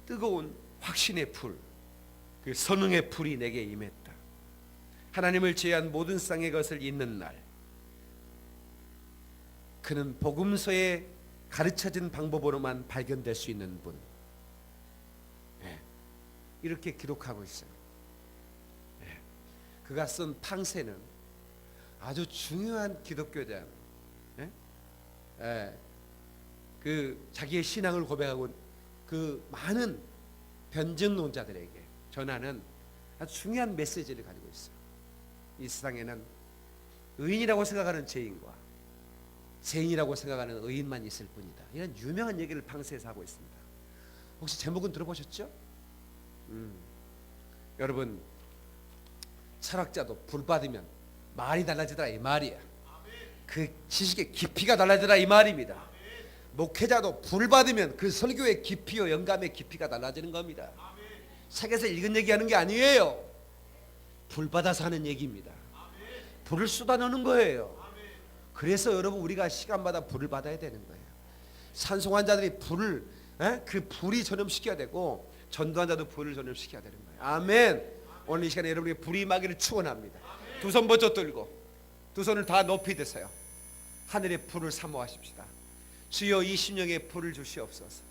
뜨거운 확신의 불, 그 선응의 불이 내게 임했다. 하나님을 제외한 모든 쌍의 것을 잇는 날, 그는 복음서에 가르쳐진 방법으로만 발견될 수 있는 분, 이렇게 기록하고 있어요. 그가 쓴 팡세는 아주 중요한 기독교에 대한 그 자기의 신앙을 고백하고 그 많은 변증론자들에게 전하는 아주 중요한 메시지를 가지고 있어요. 이 세상에는 의인이라고 생각하는 죄인과 죄인이라고 생각하는 의인만 있을 뿐이다. 이런 유명한 얘기를 팡세에서 하고 있습니다. 혹시 제목은 들어보셨죠? 여러분, 철학자도 불 받으면 말이 달라지더라 이 말이야. 그 지식의 깊이가 달라지더라 이 말입니다. 목회자도 불 받으면 그 설교의 깊이와 영감의 깊이가 달라지는 겁니다. 책에서 읽은 얘기하는 게 아니에요. 불 받아서 하는 얘기입니다. 불을 쏟아내는 거예요. 그래서 여러분, 우리가 시간마다 불을 받아야 되는 거예요. 산송환자들이 불을 그 불이 전염시켜야 되고, 전도환자도 불을 전염시켜야 되는 거예요. 아멘. 오늘 이 시간에 여러분에게 불이 임하기를 축원합니다. 두 손 번쩍 들고 두 손을 다 높이 드세요. 하늘의 불을 사모하십시다. 주여 이 심령에 불을 주시옵소서.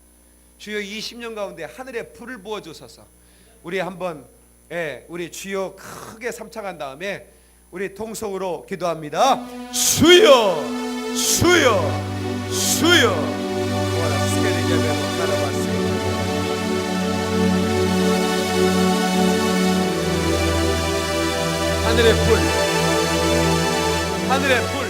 주여 이 심령 가운데 하늘의 불을 부어주소서. 우리 한번 우리 주여 크게 삼창한 다음에 우리 통성으로 기도합니다. 주여 주여 주여. 하늘의 불, 하늘의 불.